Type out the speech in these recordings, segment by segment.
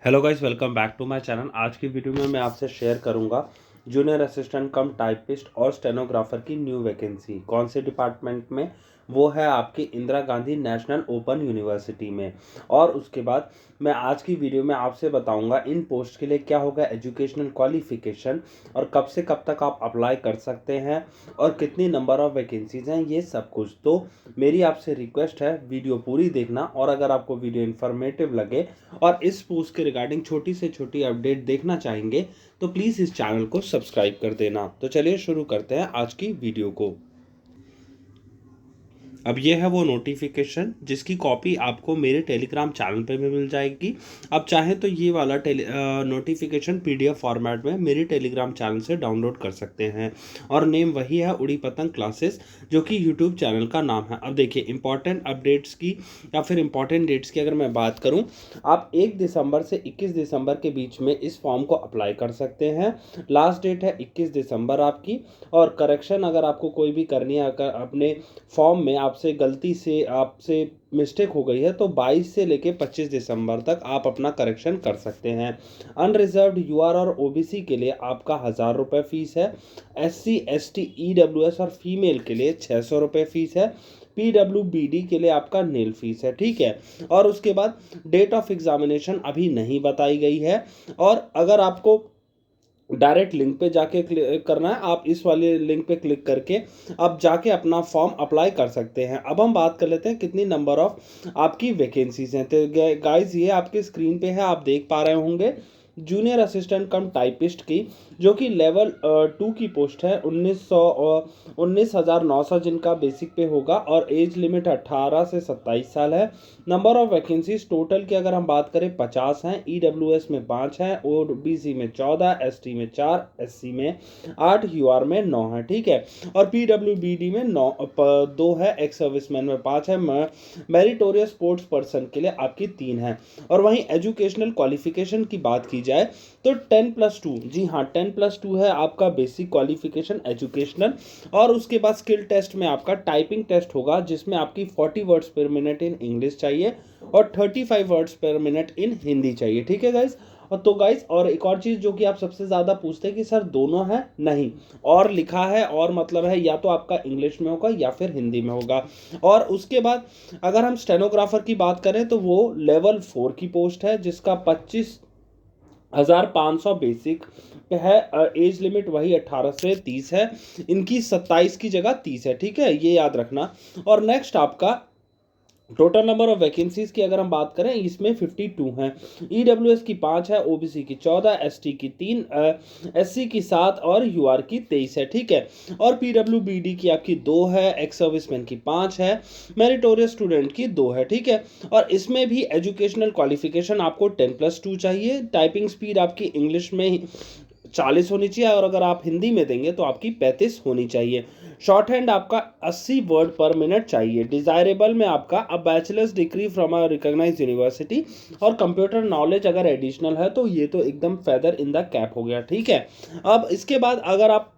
Hello guys, welcome back to my channel. आज की video में मैं आपसे शेयर करूंगा जूनियर असिस्टेंट कम टाइपिस्ट और स्टेनोग्राफर की न्यू वैकेंसी कौन से डिपार्टमेंट में। वो है आपकी Indira Gandhi national open university में। और उसके बाद मैं आज की वीडियो में आपसे बताऊंगा इन पोस्ट के लिए क्या होगा एजुकेशनल क्वालिफिकेशन और कब से कब तक आप अप्लाई कर सकते हैं और कितनी नंबर ऑफ वैकेंसीज हैं, ये सब कुछ। तो मेरी आपसे रिक्वेस्ट है वीडियो पूरी देखना, और अगर आपको वीडियो इन्फॉर्मेटिव लगे और इस पोस्ट के रिगार्डिंग छोटी से छोटी अपडेट देखना चाहेंगे तो प्लीज़ इस चैनल को सब्सक्राइब कर देना। तो चलिए शुरू करते हैं आज की वीडियो को। अब ये है वो नोटिफिकेशन जिसकी कॉपी आपको मेरे टेलीग्राम चैनल पे भी मिल जाएगी। अब चाहें तो ये वाला नोटिफिकेशन पीडीएफ फॉर्मेट में मेरे टेलीग्राम चैनल से डाउनलोड कर सकते हैं। और नेम वही है, उड़ी पतंग क्लासेस, जो कि यूट्यूब चैनल का नाम है। अब देखिए इंपॉर्टेंट अपडेट्स की या फिर इंपॉर्टेंट डेट्स की अगर मैं बात करूं, आप 1 दिसंबर से 21 दिसंबर के बीच में इस फॉर्म को अप्लाई कर सकते हैं। लास्ट डेट है 21 दिसंबर आपकी। और करेक्शन अगर आपको कोई भी करनी है, अगर अपने फॉर्म में आपसे गलती से आपसे मिस्टेक हो गई है, तो 22 से लेके 25 दिसंबर तक आप अपना करेक्शन कर सकते हैं। अनरिजर्व्ड यूआर और ओबीसी के लिए आपका 1000 रुपये फीस है। एससी एसटी ईडब्ल्यूएस और फीमेल के लिए 600 रुपये फीस है। पीडब्ल्यूबीडी के लिए आपका नील फीस है, ठीक है। और उसके बाद डेट ऑफ एग्जामिनेशन अभी नहीं बताई गई है। और अगर आपको डायरेक्ट लिंक पे जाके क्लिक करना है, आप इस वाले लिंक पे क्लिक करके आप जाके अपना फॉर्म अप्लाई कर सकते हैं। अब हम बात कर लेते हैं कितनी नंबर ऑफ आपकी वैकेंसीज हैं। तो गाइस ये आपके स्क्रीन पे है, आप देख पा रहे होंगे जूनियर असिस्टेंट कम टाइपिस्ट की, जो कि लेवल 2 की पोस्ट है। 19,900 जिनका बेसिक पे होगा और एज लिमिट 18 से 27 साल है। नंबर ऑफ वैकेंसीज टोटल की अगर हम बात करें 50 हैं। ईडब्ल्यूएस में 5 हैं, ओबीसी में 14, एसटी में 4, एससी में 8, यूआर में 9 है, ठीक है। और पीडब्ल्यूबीडी में 2 है, एक्स सर्विसमैन में 5 है, मेरिटोरियस स्पोर्ट्स पर्सन के लिए आपकी 3 है। और वहीं एजुकेशनल क्वालिफिकेशन की बात की जाए तो 10+2, जी हाँ 10+2 है आपका बेसिक क्वालिफिकेशन एजुकेशनल। और उसके बाद स्किल टेस्ट में आपका टाइपिंग टेस्ट होगा, जिसमें आपकी 40 वर्ड्स पर मिनट इन इंग्लिश चाहिए और 35 वर्ड्स पर मिनट इन हिंदी चाहिए, ठीक है गाइज। और तो गाइस और एक और चीज़ जो कि आप सबसे ज़्यादा पूछते हैं कि सर दोनों है, नहीं, और लिखा है और मतलब है या तो आपका इंग्लिश में होगा या फिर हिंदी में होगा। और उसके बाद अगर हम स्टेनोग्राफर की बात करें तो वो लेवल 4 की पोस्ट है, जिसका 25,500 बेसिक है। एज लिमिट वही 18 से 30 है, इनकी 27 की जगह 30 है, ठीक है, ये याद रखना। और नेक्स्ट आपका टोटल नंबर ऑफ वैकेंसीज की अगर हम बात करें, इसमें 52 हैं। ईडब्ल्यूएस की 5 है, ओबीसी की 14, एसटी की 3, एससी की 7 और यूआर की 23 है, ठीक है। और पीडब्ल्यूबीडी की आपकी 2 है, एक्स सर्विसमैन की 5 है, मेरिटोरियस स्टूडेंट की 2 है, ठीक है। और इसमें भी एजुकेशनल क्वालिफिकेशन आपको 10+2 चाहिए। टाइपिंग स्पीड आपकी इंग्लिश में 40 होनी चाहिए, और अगर आप हिंदी में देंगे तो आपकी 35 होनी चाहिए। शॉर्ट हैंड आपका 80 वर्ड पर मिनट चाहिए। डिजायरेबल में आपका a bachelor's degree from a recognized university, और कंप्यूटर नॉलेज अगर एडिशनल है तो ये तो एकदम फेदर इन द कैप हो गया, ठीक है। अब इसके बाद अगर आप,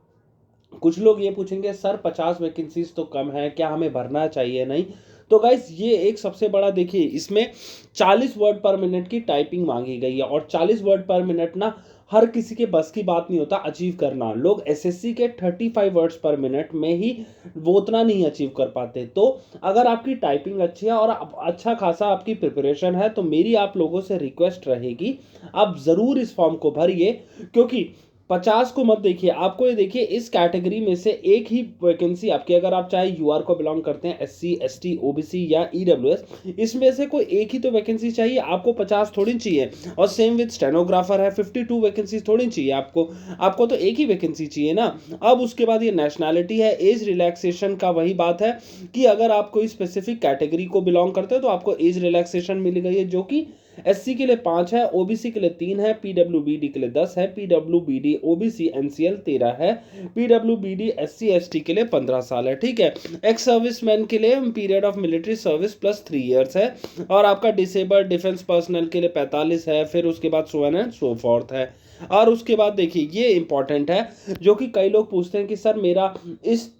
कुछ लोग ये पूछेंगे सर 50 वैकेंसीज तो कम है, क्या हमें भरना चाहिए? नहीं, तो गाइस ये एक सबसे बड़ा, देखिए इसमें 40 वर्ड पर मिनट की टाइपिंग मांगी गई है, और 40 वर्ड पर मिनट ना हर किसी के बस की बात नहीं होता अचीव करना। लोग एसएससी के 35 वर्ड्स पर मिनट में ही वो उतना नहीं अचीव कर पाते। तो अगर आपकी टाइपिंग अच्छी है और अच्छा खासा आपकी प्रिपरेशन है, तो मेरी आप लोगों से रिक्वेस्ट रहेगी आप ज़रूर इस फॉर्म को भरिए। क्योंकि 50 को मत देखिए, आपको ये देखिए इस कैटेगरी में से एक ही वैकेंसी आपकी, अगर आप चाहे यूआर को बिलोंग करते हैं, एससी एसटी ओबीसी या ईडब्ल्यूएस, इसमें से कोई एक ही तो वैकेंसी चाहिए आपको, 50 थोड़ी चाहिए। और सेम विद स्टेनोग्राफर है, 52 वैकेंसी थोड़ी चाहिए आपको, आपको तो एक ही वैकेंसी चाहिए ना। अब उसके बाद ये नेशनैलिटी है, एज रिलैक्सेशन का वही बात है कि अगर आप कोई स्पेसिफिक कैटेगरी को बिलोंग करते हो तो आपको एज रिलैक्सेशन मिल गई है, जो कि एससी के लिए 5 है, ओबीसी के लिए 3 है, पीडब्ल्यूबीडी के लिए 10 है, पीडब्ल्यूबीडी ओबीसी एनसीएल 13 है, पीडब्ल्यूबीडी एससी एसटी के लिए 15 साल है, ठीक है। एक्स सर्विसमैन के लिए period of military service plus 3 years है। और आपका डिसेबल्ड डिफेंस पर्सनल के लिए 45 है। फिर उसके बाद so on and so fourth है। और उसके बाद देखिए ये इंपॉर्टेंट है, जो कि कई लोग पूछते हैं कि सर मेरा इस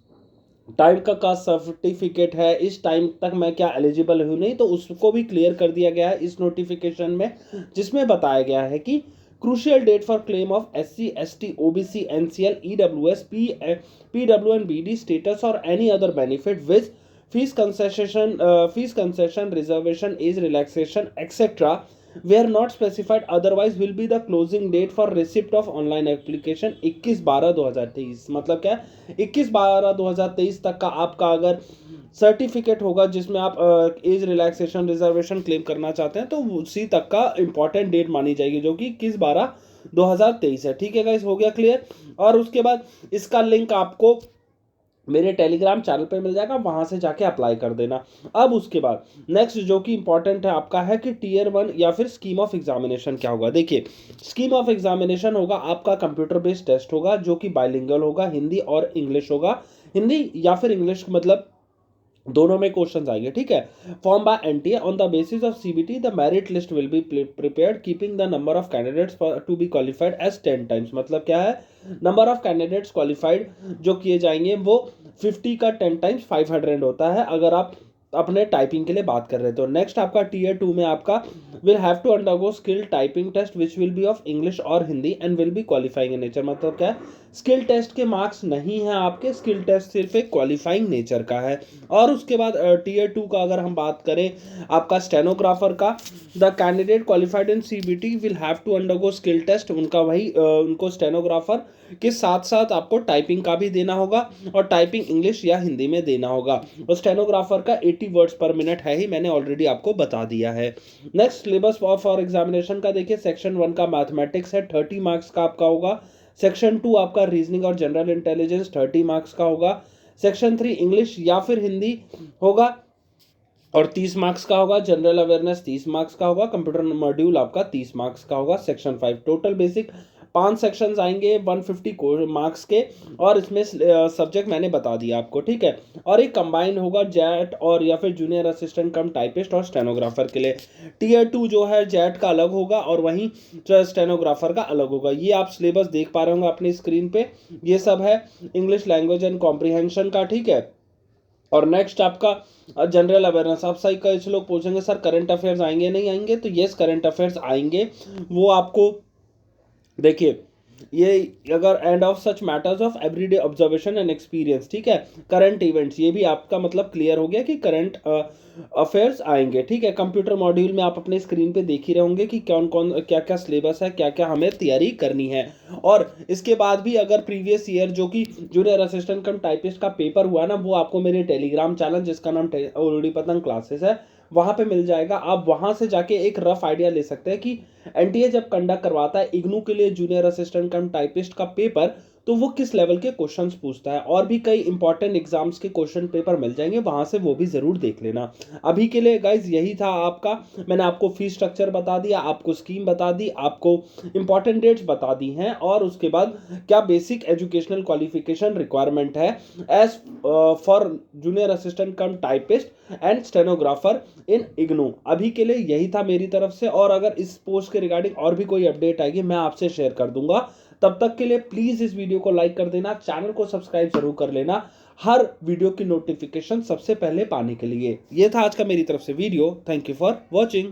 टाइम का सर्टिफिकेट है, इस टाइम तक मैं क्या एलिजिबल हूँ नहीं, तो उसको भी क्लियर कर दिया गया है इस नोटिफिकेशन में, जिसमें बताया गया है कि crucial date for claim of SC ST OBC NCL EWS PW and BD status or any other benefit with fees concession reservation age relaxation etc where not specified otherwise will be the closing date for receipt of online application 21/12/2023। मतलब क्या है, 21/12/2023 तक का आपका अगर certificate होगा जिसमें आप एज रिलैक्सेशन रिजर्वेशन क्लेम करना चाहते हैं, तो उसी तक का इंपॉर्टेंट डेट मानी जाएगी, जो कि 21/12/2023 है। ठीक है गाइस, हो गया क्लियर। और उसके बाद इसका लिंक आपको मेरे टेलीग्राम चैनल पे मिल जाएगा, वहां से जाके अप्लाई कर देना। अब उसके बाद नेक्स्ट जो कि इंपॉर्टेंट है आपका है कि टीयर 1 या फिर स्कीम ऑफ एग्जामिनेशन क्या होगा। देखिए, स्कीम ऑफ एग्जामिनेशन होगा आपका कंप्यूटर बेस्ड टेस्ट होगा, जो कि बाइलिंगुअल होगा, हिंदी और इंग्लिश होगा। हिंदी या फिर इंग्लिश, मतलब दोनों में क्वेश्चंस आएंगे। ठीक है, form by NTA on the basis of CBT the merit list will be prepared keeping the number of candidates to be qualified as 10 times. मतलब क्या है, नंबर ऑफ कैंडिडेट्स क्वालिफाइड जो किए जाएंगे वो 50 का 10 टाइम्स 500 होता है, अगर आप अपने टाइपिंग के लिए बात कर रहे हैं तो। नेक्स्ट आपका टीयर 2 में आपका will have to undergo skill typing test which will be of English और Hindi and will be qualifying in nature. मतलब क्या है, स्किल टेस्ट के मार्क्स नहीं है आपके, स्किल टेस्ट सिर्फ एक क्वालिफाइंग नेचर का है। और उसके बाद टीयर 2 का अगर हम बात करें आपका स्टेनोग्राफर का, the candidate qualified in CBT will have to undergo skill test. उनका वही उनको स्टेनोग्राफर के साथ साथ आपको टाइपिंग का भी देना होगा, और टाइपिंग इंग्लिश या हिंदी में देना होगा। और स्टेनोग्राफर का 80 वर्ड्स पर मिनट है ही, मैंने ऑलरेडी आपको बता दिया है। नेक्स्ट सिलेबस फॉर एग्जामिनेशन का देखिए, सेक्शन 1 का मैथमेटिक्स है, 30 मार्क्स का आपका होगा। सेक्शन 2 आपका रीजनिंग और जनरल इंटेलिजेंस 30 मार्क्स का होगा। सेक्शन 3 इंग्लिश या फिर हिंदी होगा और 30 मार्क्स का होगा। जनरल अवेयरनेस 30 मार्क्स का होगा। कंप्यूटर मॉड्यूल आपका 30 मार्क्स का होगा। सेक्शन 5 टोटल बेसिक 5 सेक्शंस आएंगे 150 मार्क्स के, और इसमें सब्जेक्ट मैंने बता दिया आपको। ठीक है, और एक कंबाइंड होगा जैट और या फिर जूनियर असिस्टेंट कम टाइपिस्ट और स्टेनोग्राफर के लिए। टीयर 2 जो है जैट का अलग होगा और वहीं स्टेनोग्राफर का अलग होगा। ये आप सिलेबस देख पा रहे होंगे अपनी स्क्रीन पे, ये सब है इंग्लिश लैंग्वेज एंड कॉम्प्रिहेंशन का। ठीक है, और नेक्स्ट आपका जनरल अवेयरनेस। आप सही कुछ लोग पूछेंगे सर करंट अफेयर्स आएंगे नहीं आएंगे, तो यस करंट अफेयर्स आएंगे। वो आपको देखिए, ये अगर end of such matters of everyday observation and experience, ठीक है, करंट इवेंट्स, ये भी आपका मतलब क्लियर हो गया कि करंट अफेयर्स आएंगे। ठीक है, कंप्यूटर मॉड्यूल में आप अपने स्क्रीन पे देख ही रहे होंगे कि कौन कौन क्या क्या सिलेबस है, क्या क्या हमें तैयारी करनी है। और इसके बाद भी अगर प्रीवियस ईयर जो कि जूनियर असिस्टेंट कम टाइपिस्ट का पेपर हुआ ना, वो आपको मेरे टेलीग्राम चैनल जिसका नाम ओडी पतंग क्लासेस है, वहां पे मिल जाएगा। आप वहां से जाके एक रफ आइडिया ले सकते हैं कि एनटीए जब कंडक्ट करवाता है इग्नू के लिए जूनियर असिस्टेंट कम टाइपिस्ट का पेपर, तो वो किस लेवल के क्वेश्चंस पूछता है। और भी कई इंपॉर्टेंट एग्जाम्स के क्वेश्चन पेपर मिल जाएंगे, वहां से वो भी जरूर देख लेना। अभी के लिए गाइज यही था आपका, मैंने आपको फीस स्ट्रक्चर बता दिया, आपको स्कीम बता दी, आपको इंपॉर्टेंट डेट्स बता दी हैं, और उसके बाद क्या बेसिक एजुकेशनल क्वालिफिकेशन रिक्वायरमेंट है as for junior assistant cum typist and stenographer in IGNOU. अभी के लिए यही था मेरी तरफ से, और अगर इस पोस्ट के रिगार्डिंग और भी कोई अपडेट आएगी मैं आपसे शेयर कर दूंगा। तब तक के लिए प्लीज इस वीडियो को लाइक कर देना, चैनल को सब्सक्राइब जरूर कर लेना, हर वीडियो की नोटिफिकेशन सबसे पहले पाने के लिए। यह था आज का मेरी तरफ से video. Thank you for watching.